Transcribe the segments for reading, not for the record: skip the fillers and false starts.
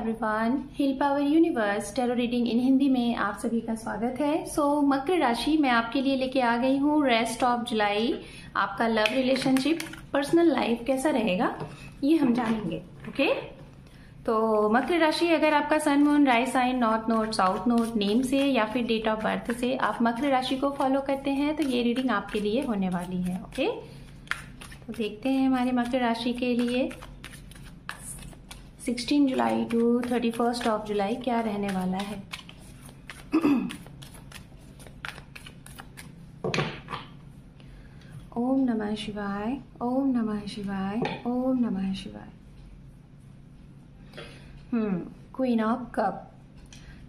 Everyone, heal power universe tarot reading in Hindi में आप सभी का स्वागत है। मकर राशि मैं आपके लिए लेके आ गई हूँ रेस्ट ऑफ जुलाई। आपका लव रिलेशनशिप पर्सनल लाइफ कैसा रहेगा ये हम जानेंगे। ओके, तो मकर राशि, अगर आपका sun moon rise sign north node south node name से या फिर डेट ऑफ बर्थ से आप मकर राशि को फॉलो करते हैं तो ये रीडिंग आपके लिए होने वाली है। ओके, तो देखते हैं हमारे मकर राशि के लिए 16 जुलाई टू 31 ऑफ जुलाई क्या रहने वाला है। ओम नमः शिवाय, ओम नमः शिवाय, ओम नमः शिवाय। Queen of cup.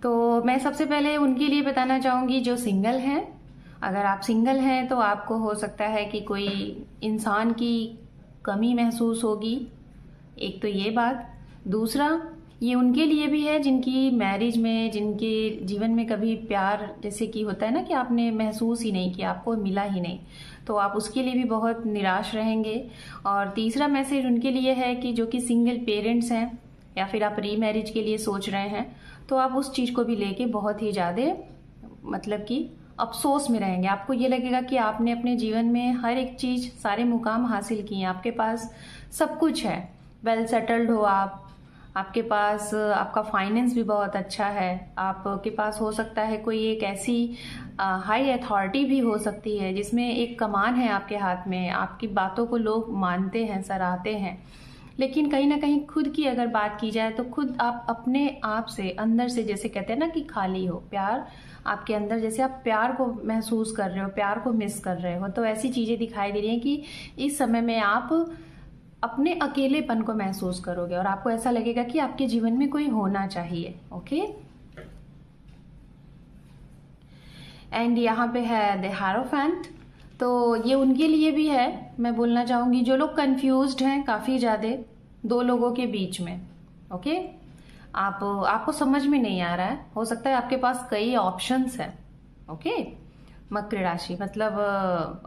तो मैं सबसे पहले उनके लिए बताना चाहूंगी जो सिंगल हैं। अगर आप सिंगल हैं तो आपको हो सकता है कि कोई इंसान की कमी महसूस होगी, एक तो ये बात। दूसरा, ये उनके लिए भी है जिनकी मैरिज में, जिनके जीवन में कभी प्यार जैसे कि होता है ना कि आपने महसूस ही नहीं किया, आपको मिला ही नहीं, तो आप उसके लिए भी बहुत निराश रहेंगे। और तीसरा मैसेज उनके लिए है कि जो कि सिंगल पेरेंट्स हैं या फिर आप रीमैरिज के लिए सोच रहे हैं तो आप उस चीज़ को भी लेके बहुत ही ज़्यादा मतलब कि अफसोस में रहेंगे। आपको ये लगेगा कि आपने अपने जीवन में हर एक चीज़, सारे मुकाम हासिल किए, आपके पास सब कुछ है, वेल सेटल्ड हो आप, आपके पास आपका फाइनेंस भी बहुत अच्छा है, आपके पास हो सकता है कोई एक ऐसी हाई अथॉरिटी भी हो सकती है जिसमें एक कमान है आपके हाथ में, आपकी बातों को लोग मानते हैं, सराहते हैं। लेकिन कहीं ना कहीं खुद की अगर बात की जाए तो खुद आप अपने आप से अंदर से, जैसे कहते हैं ना कि खाली हो, प्यार आपके अंदर, जैसे आप प्यार को महसूस कर रहे हो, प्यार को मिस कर रहे हो, तो ऐसी चीजें दिखाई दे रही हैं कि इस समय में आप अपने अकेलेपन को महसूस करोगे और आपको ऐसा लगेगा कि आपके जीवन में कोई होना चाहिए। ओके, एंड यहाँ पे है द हारोफेंट। तो ये उनके लिए भी है, मैं बोलना चाहूंगी जो लोग कंफ्यूज्ड हैं काफी ज्यादा दो लोगों के बीच में। ओके, आपको समझ में नहीं आ रहा है, हो सकता है आपके पास कई ऑप्शंस हैं। ओके, मकर राशि मतलब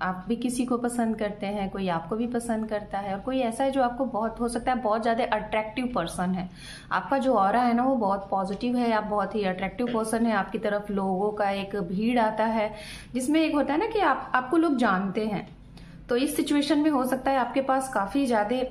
आप भी किसी को पसंद करते हैं, कोई आपको भी पसंद करता है, और कोई ऐसा है जो आपको बहुत, हो सकता है बहुत ज्यादा अट्रैक्टिव पर्सन है। आपका जो ऑरा है ना वो बहुत पॉजिटिव है, आप बहुत ही अट्रैक्टिव पर्सन है। आपकी तरफ लोगों का एक भीड़ आता है जिसमें एक होता है ना कि आपको लोग जानते हैं। तो इस सिचुएशन में हो सकता है आपके पास काफी ज्यादा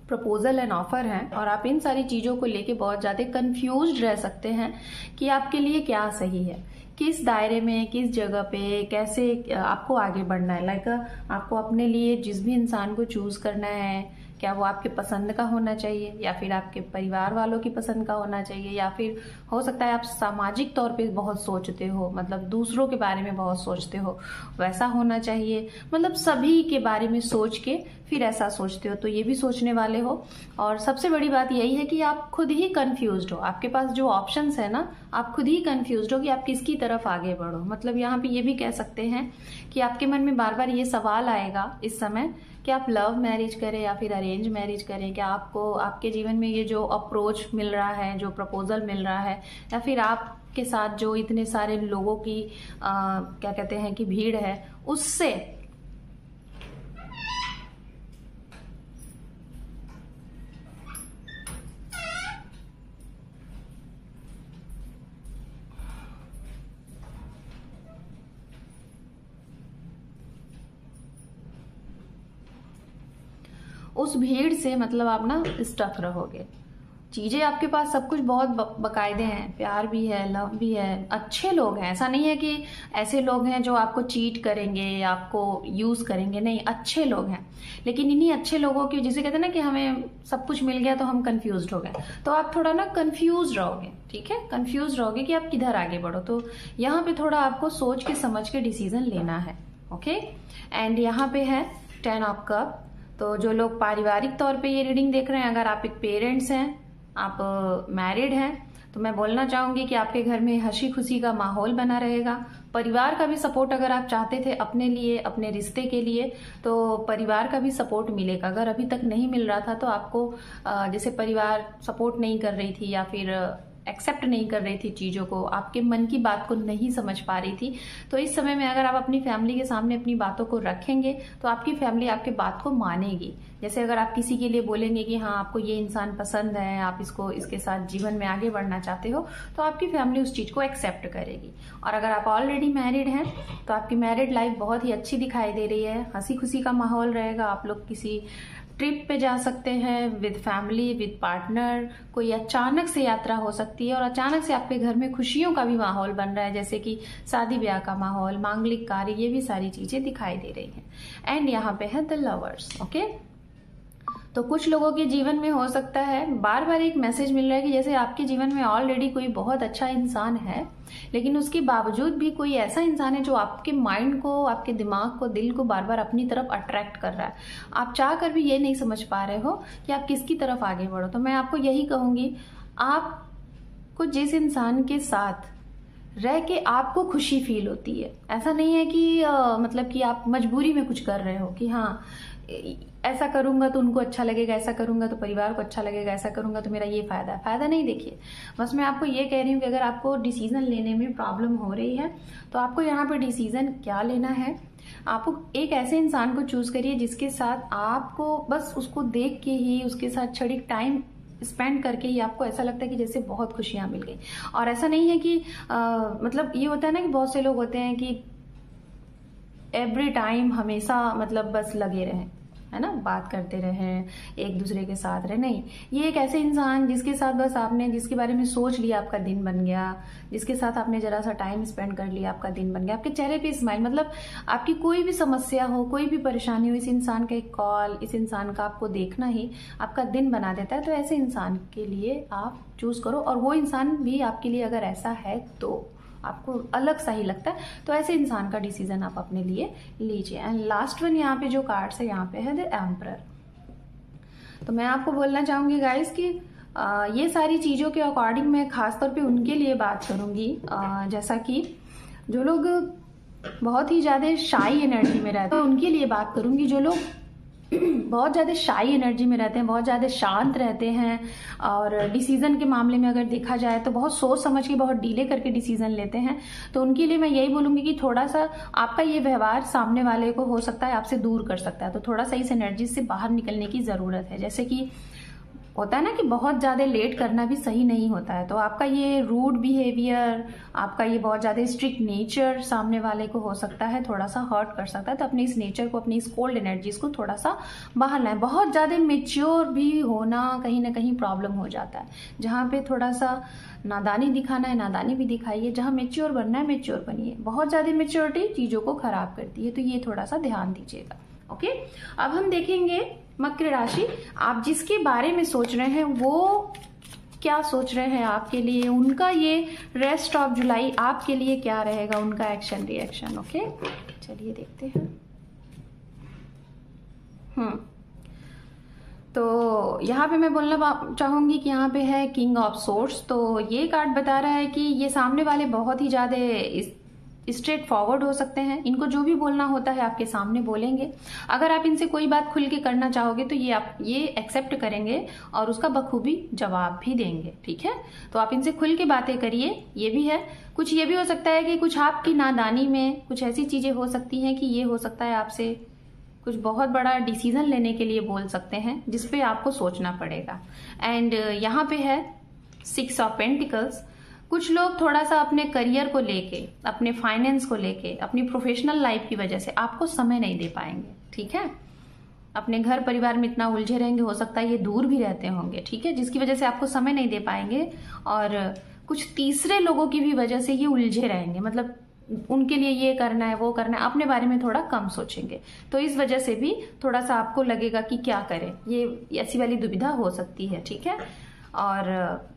प्रपोजल एंड ऑफर है और आप इन सारी चीजों को लेके बहुत ज्यादा कंफ्यूज्ड रह सकते हैं कि आपके लिए क्या सही है, किस दायरे में, किस जगह पे, कैसे आपको आगे बढ़ना है। लाइक आपको अपने लिए जिस भी इंसान को चूज करना है, क्या वो आपके पसंद का होना चाहिए या फिर आपके परिवार वालों की पसंद का होना चाहिए, या फिर हो सकता है आप सामाजिक तौर पे बहुत सोचते हो, मतलब दूसरों के बारे में बहुत सोचते हो, वैसा होना चाहिए, मतलब सभी के बारे में सोच के फिर ऐसा सोचते हो, तो ये भी सोचने वाले हो। और सबसे बड़ी बात यही है कि आप खुद ही कंफ्यूज्ड हो, आपके पास जो ऑप्शंस है ना, आप खुद ही कंफ्यूज्ड हो कि आप किसकी तरफ आगे बढ़ो। मतलब यहाँ पे ये भी कह सकते हैं कि आपके मन में बार बार ये सवाल आएगा इस समय कि आप लव मैरिज करें या फिर अरेंज मैरिज करें। क्या आपको आपके जीवन में ये जो अप्रोच मिल रहा है, जो प्रपोजल मिल रहा है, या फिर आपके साथ जो इतने सारे लोगों की क्या कहते हैं कि भीड़ है, उससे उस भीड़ से मतलब आप ना स्टक रहोगे। चीजें आपके पास सब कुछ बहुत बकायदे हैं, प्यार भी है, लव भी है, अच्छे लोग हैं, ऐसा नहीं है कि ऐसे लोग हैं जो आपको चीट करेंगे या आपको यूज करेंगे, नहीं, अच्छे लोग हैं। लेकिन इन्हीं अच्छे लोगों की, जिसे कहते हैं ना कि हमें सब कुछ मिल गया तो हम कंफ्यूज हो गए, तो आप थोड़ा ना कंफ्यूज रहोगे। ठीक है, कंफ्यूज रहोगे कि आप किधर आगे बढ़ो। तो यहाँ पे थोड़ा आपको सोच के समझ के डिसीजन लेना है। ओके, एंड यहाँ पे है 10 ऑफ कप। तो जो लोग पारिवारिक तौर पे ये रीडिंग देख रहे हैं, अगर आप एक पेरेंट्स हैं, आप मैरिड हैं, तो मैं बोलना चाहूंगी कि आपके घर में हंसी खुशी का माहौल बना रहेगा। परिवार का भी सपोर्ट अगर आप चाहते थे अपने लिए, अपने रिश्ते के लिए, तो परिवार का भी सपोर्ट मिलेगा। अगर अभी तक नहीं मिल रहा था तो आपको जैसे परिवार सपोर्ट नहीं कर रही थी या फिर एक्सेप्ट नहीं कर रही थी चीज़ों को, आपके मन की बात को नहीं समझ पा रही थी। तो इस समय में अगर आप अपनी फैमिली के सामने अपनी बातों को रखेंगे तो आपकी फैमिली आपके बात को मानेगी। जैसे अगर आप किसी के लिए बोलेंगे कि हाँ आपको ये इंसान पसंद है, आप इसके साथ जीवन में आगे बढ़ना चाहते हो, तो आपकी फैमिली उस चीज़ को एक्सेप्ट करेगी। और अगर आप ऑलरेडी मैरिड हैं तो आपकी मैरिड लाइफ बहुत ही अच्छी दिखाई दे रही है, हंसी खुशी का माहौल रहेगा। आप लोग किसी ट्रिप पे जा सकते हैं विद फैमिली, विद पार्टनर। कोई अचानक से यात्रा हो सकती है और अचानक से आपके घर में खुशियों का भी माहौल बन रहा है, जैसे कि शादी ब्याह का माहौल, मांगलिक कार्य, ये भी सारी चीजें दिखाई दे रही हैं। एंड यहाँ पे है द लवर्स। ओके, तो कुछ लोगों के जीवन में हो सकता है बार बार एक मैसेज मिल रहा है कि जैसे आपके जीवन में ऑलरेडी कोई बहुत अच्छा इंसान है, लेकिन उसके बावजूद भी कोई ऐसा इंसान है जो आपके माइंड को, आपके दिमाग को, दिल को बार बार अपनी तरफ अट्रैक्ट कर रहा है। आप चाह कर भी ये नहीं समझ पा रहे हो कि आप किसकी तरफ आगे बढ़ो। तो मैं आपको यही कहूंगी, आपको जिस इंसान के साथ रह के आपको खुशी फील होती है, ऐसा नहीं है कि मतलब कि आप मजबूरी में कुछ कर रहे हो कि हाँ ऐसा करूंगा तो उनको अच्छा लगेगा, ऐसा करूंगा तो परिवार को अच्छा लगेगा, ऐसा करूंगा तो मेरा ये फायदा है। फायदा नहीं, देखिए बस मैं आपको ये कह रही हूँ कि अगर आपको डिसीजन लेने में प्रॉब्लम हो रही है तो आपको यहाँ पर डिसीजन क्या लेना है, आपको एक ऐसे इंसान को चूज करिए जिसके साथ आपको बस उसको देख के ही, उसके साथ क्षणिक टाइम स्पेंड करके ही आपको ऐसा लगता है कि जैसे बहुत खुशियां मिल गई। और ऐसा नहीं है कि मतलब ये होता है ना कि बहुत से लोग होते हैं कि एवरी टाइम हमेशा मतलब बस लगे रहें, है ना, बात करते रहें, एक दूसरे के साथ रहे। नहीं, ये एक ऐसे इंसान जिसके साथ बस आपने जिसके बारे में सोच लिया आपका दिन बन गया, जिसके साथ आपने जरा सा टाइम स्पेंड कर लिया आपका दिन बन गया, आपके चेहरे पे स्माइल, मतलब आपकी कोई भी समस्या हो, कोई भी परेशानी हो, इस इंसान का एक कॉल, इस इंसान का आपको देखना ही आपका दिन बना देता है। तो ऐसे इंसान के लिए आप चूज करो, और वो इंसान भी आपके लिए अगर ऐसा है तो आपको अलग सा ही लगता है, तो ऐसे इंसान का डिसीजन आप अपने लिए लीजिए। एंड लास्ट वन यहाँ पे जो कार्ड्स है यहाँ पे है द एम्परर। तो मैं आपको बोलना चाहूंगी गाइस कि ये सारी चीजों के अकॉर्डिंग मैं खासतौर पे उनके लिए बात करूंगी, जैसा कि जो लोग बहुत ही ज्यादा शाई एनर्जी में रहते हैं, तो उनके लिए बात करूंगी। जो लोग बहुत ज़्यादा शाई एनर्जी में रहते हैं, बहुत ज़्यादा शांत रहते हैं, और डिसीजन के मामले में अगर देखा जाए तो बहुत सोच समझ के, बहुत डीले करके डिसीजन लेते हैं, तो उनके लिए मैं यही बोलूंगी कि थोड़ा सा आपका ये व्यवहार सामने वाले को हो सकता है आपसे दूर कर सकता है। तो थोड़ा सा इस एनर्जी से बाहर निकलने की ज़रूरत है। जैसे कि होता है ना कि बहुत ज़्यादा लेट करना भी सही नहीं होता है, तो आपका ये रूड बिहेवियर, आपका ये बहुत ज़्यादा स्ट्रिक्ट नेचर सामने वाले को हो सकता है थोड़ा सा हर्ट कर सकता है। तो अपने इस नेचर को, अपनी इस कोल्ड एनर्जीज को थोड़ा सा बाहर लाएं। बहुत ज़्यादा मेच्योर भी होना कहीं ना कहीं प्रॉब्लम हो जाता है। जहाँ पे थोड़ा सा नादानी दिखाना है, नादानी भी दिखाइए, जहाँ मेच्योर बनना है मेच्योर बनिए। बहुत ज़्यादा मेच्योरिटी चीज़ों को खराब करती है, तो ये थोड़ा सा ध्यान दीजिएगा। ओके, अब हम देखेंगे मकर राशि, आप जिसके बारे में सोच रहे हैं वो क्या सोच रहे हैं आपके लिए, उनका ये रेस्ट ऑफ जुलाई आपके लिए क्या रहेगा, उनका एक्शन रिएक्शन। ओके, चलिए देखते हैं। तो यहाँ पे मैं बोलना चाहूंगी कि यहाँ पे है किंग ऑफ सोर्ड्स। तो ये कार्ड बता रहा है कि ये सामने वाले बहुत ही ज्यादा स्ट्रेट फॉरवर्ड हो सकते हैं। इनको जो भी बोलना होता है आपके सामने बोलेंगे। अगर आप इनसे कोई बात खुल के करना चाहोगे तो ये आप ये एक्सेप्ट करेंगे और उसका बखूबी जवाब भी देंगे। ठीक है, तो आप इनसे खुल के बातें करिए। ये भी है, कुछ ये भी हो सकता है कि कुछ आपकी नादानी में कुछ ऐसी चीजें हो सकती हैं कि ये हो सकता है आपसे कुछ बहुत बड़ा डिसीजन लेने के लिए बोल सकते हैं, जिसपे आपको सोचना पड़ेगा। एंड यहाँ पे है 6 ऑफ पेंटिकल्स। कुछ लोग थोड़ा सा अपने करियर को लेके, अपने फाइनेंस को लेके, अपनी प्रोफेशनल लाइफ की वजह से आपको समय नहीं दे पाएंगे। ठीक है, अपने घर परिवार में इतना उलझे रहेंगे, हो सकता है ये दूर भी रहते होंगे। ठीक है, जिसकी वजह से आपको समय नहीं दे पाएंगे, और कुछ तीसरे लोगों की भी वजह से ये उलझे रहेंगे। मतलब उनके लिए ये करना है, वो करना है, अपने बारे में थोड़ा कम सोचेंगे। तो इस वजह से भी थोड़ा सा आपको लगेगा कि क्या करें, ये ऐसी वाली दुविधा हो सकती है। ठीक है, और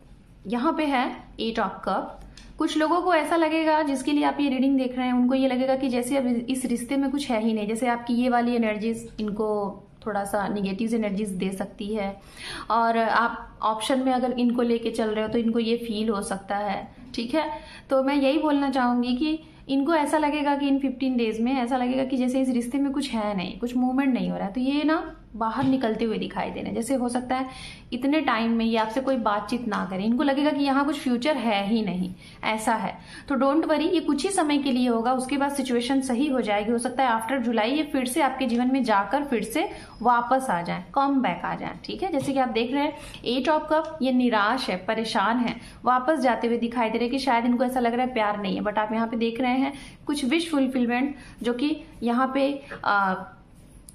यहाँ पे है 8 ऑफ कप। कुछ लोगों को ऐसा लगेगा, जिसके लिए आप ये रीडिंग देख रहे हैं, उनको ये लगेगा कि जैसे अब इस रिश्ते में कुछ है ही नहीं, जैसे आपकी ये वाली एनर्जीज इनको थोड़ा सा निगेटिव एनर्जीज दे सकती है, और आप ऑप्शन में अगर इनको लेके चल रहे हो तो इनको ये फील हो सकता है। ठीक है, तो मैं यही बोलना चाहूंगी कि इनको ऐसा लगेगा कि इन 15 डेज में ऐसा लगेगा कि जैसे इस रिश्ते में कुछ है नहीं, कुछ मूवमेंट नहीं हो रहा है। तो ये ना बाहर निकलते हुए दिखाई दे रहे हैं। जैसे हो सकता है इतने टाइम में ये आपसे कोई बातचीत ना करें, इनको लगेगा कि यहाँ कुछ फ्यूचर है ही नहीं, ऐसा है। तो डोंट वरी, ये कुछ ही समय के लिए होगा, उसके बाद सिचुएशन सही हो जाएगी। हो सकता है आफ्टर जुलाई ये फिर से आपके जीवन में जाकर फिर से वापस आ जाए, कम बैक आ जाए, ठीक है। जैसे कि आप देख रहे हैं 8 ऑफ कप, ये निराश है, परेशान है, वापस जाते हुए दिखाई दे रहे हैं कि शायद इनको ऐसा लग रहा है प्यार नहीं है, बट आप यहाँ पे देख रहे हैं कुछ विश फुलफिलमेंट, जो कि यहाँ पे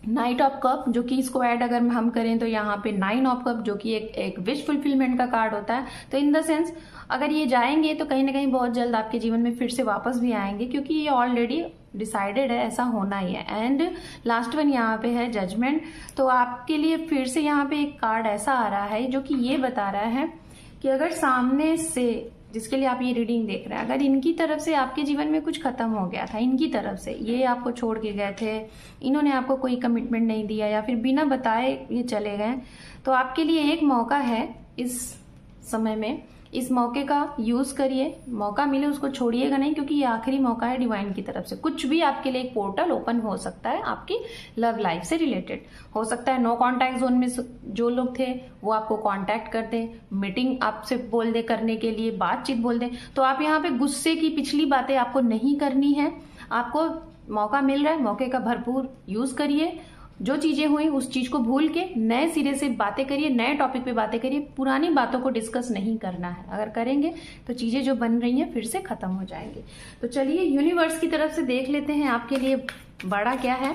नाइट ऑफ कप, जो कि इसको ऐड अगर हम करें तो यहाँ पे 9 ऑफ कप, जो कि एक विश फुलफिलमेंट का कार्ड होता है। तो इन द सेंस अगर ये जाएंगे तो कहीं ना कहीं बहुत जल्द आपके जीवन में फिर से वापस भी आएंगे, क्योंकि ये ऑलरेडी डिसाइडेड है, ऐसा होना ही है। एंड लास्ट वन यहाँ पे है जजमेंट। तो आपके लिए फिर से यहाँ पे एक कार्ड ऐसा आ रहा है जो कि ये बता रहा है कि अगर सामने से, जिसके लिए आप ये रीडिंग देख रहे हैं, अगर इनकी तरफ से आपके जीवन में कुछ खत्म हो गया था, इनकी तरफ से ये आपको छोड़ के गए थे, इन्होंने आपको कोई कमिटमेंट नहीं दिया या फिर बिना बताए ये चले गए, तो आपके लिए एक मौका है इस समय में। इस मौके का यूज करिए, मौका मिले उसको छोड़िएगा नहीं, क्योंकि ये आखिरी मौका है डिवाइन की तरफ से। कुछ भी आपके लिए एक पोर्टल ओपन हो सकता है आपकी लव लाइफ से रिलेटेड। हो सकता है नो कॉन्टैक्ट जोन में जो लोग थे वो आपको कांटेक्ट कर दे, मीटिंग आपसे बोल दे करने के लिए, बातचीत बोल दे। तो आप यहाँ पे गुस्से की पिछली बातें आपको नहीं करनी है, आपको मौका मिल रहा है, मौके का भरपूर यूज करिए। जो चीजें हुई उस चीज को भूल के नए सिरे से बातें करिए, नए टॉपिक पे बातें करिए, पुरानी बातों को डिस्कस नहीं करना है। अगर करेंगे तो चीजें जो बन रही हैं फिर से खत्म हो जाएंगी। तो चलिए यूनिवर्स की तरफ से देख लेते हैं आपके लिए बड़ा क्या है।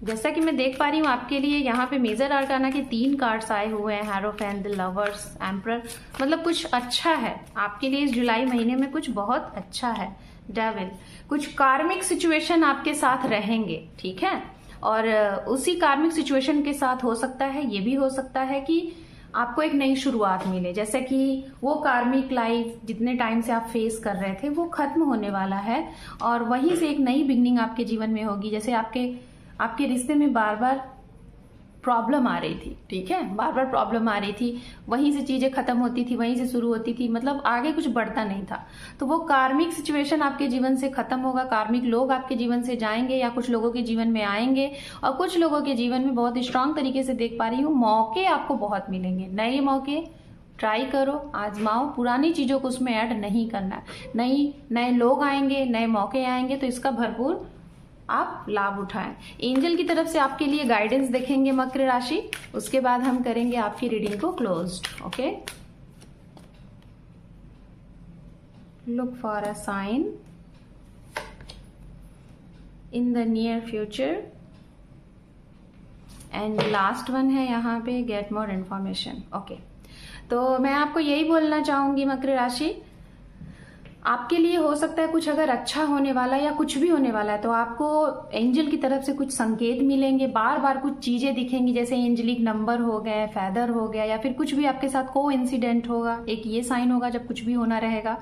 जैसा कि मैं देख पा रही हूँ आपके लिए यहाँ पे मेजर आर्काना के 3 कार्ड्स आए हुए हैं, हेरोफेंट, द लवर्स, एम्परर। मतलब कुछ अच्छा है आपके लिए इस जुलाई महीने में, कुछ बहुत अच्छा है। डेविल, कुछ कार्मिक सिचुएशन आपके साथ रहेंगे, ठीक है। और उसी कार्मिक सिचुएशन के साथ हो सकता है, ये भी हो सकता है कि आपको एक नई शुरुआत मिले, जैसे कि वो कार्मिक लाइफ जितने टाइम से आप फेस कर रहे थे वो खत्म होने वाला है और वहीं से एक नई बिगनिंग आपके जीवन में होगी। जैसे आपके रिश्ते में बार बार प्रॉब्लम आ रही थी, ठीक है, बार बार प्रॉब्लम आ रही थी, वहीं से चीजें खत्म होती थी, वहीं से शुरू होती थी, मतलब आगे कुछ बढ़ता नहीं था। तो वो कार्मिक सिचुएशन आपके जीवन से खत्म होगा, कार्मिक लोग आपके जीवन से जाएंगे या कुछ लोगों के जीवन में आएंगे, और कुछ लोगों के जीवन में बहुत स्ट्रांग तरीके से देख पा रही हूँ मौके आपको बहुत मिलेंगे, नए मौके। ट्राई करो, आजमाओ, पुरानी चीजों को उसमें ऐड नहीं करना है। नए लोग आएंगे, नए मौके आएंगे, तो इसका भरपूर आप लाभ उठाएं। एंजल की तरफ से आपके लिए गाइडेंस देखेंगे मकर राशि, उसके बाद हम करेंगे आपकी रीडिंग को closed. Okay, look for a sign in the near future and last one है यहाँ पे गेट मोर इन्फॉर्मेशन। ओके, तो मैं आपको यही बोलना चाहूंगी मकर राशि, आपके लिए हो सकता है कुछ अगर अच्छा होने वाला या कुछ भी होने वाला है तो आपको एंजल की तरफ से कुछ संकेत मिलेंगे, बार बार कुछ चीजें दिखेंगी, जैसे एंजलिक नंबर हो गए, फेदर हो गया, या फिर कुछ भी आपके साथ को इंसिडेंट होगा। एक ये साइन होगा जब कुछ भी होना रहेगा।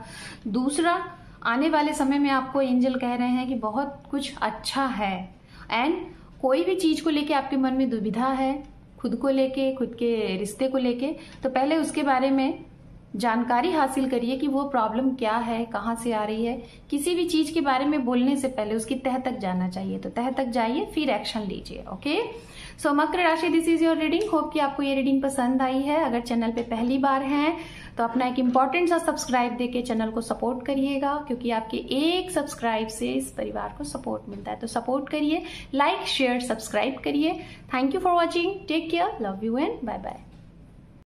दूसरा, आने वाले समय में आपको एंजल कह रहे हैं कि बहुत कुछ अच्छा है, एंड कोई भी चीज को लेके आपके मन में दुविधा है, खुद को लेके, खुद के रिश्ते को लेके, तो पहले उसके बारे में जानकारी हासिल करिए कि वो प्रॉब्लम क्या है, कहाँ से आ रही है। किसी भी चीज के बारे में बोलने से पहले उसकी तह तक जाना चाहिए, तो तह तक जाइए फिर एक्शन लीजिए। ओके, सो मकर राशि, this is your reading. Hope कि आपको ये रीडिंग पसंद आई है। अगर चैनल पे पहली बार हैं तो अपना एक इम्पॉर्टेंट सा सब्सक्राइब देके चैनल को सपोर्ट करिएगा, क्योंकि आपके एक सब्सक्राइब से इस परिवार को सपोर्ट मिलता है। तो सपोर्ट करिए, लाइक, शेयर, सब्सक्राइब करिए। Thank you for watching, take care, love you and bye bye.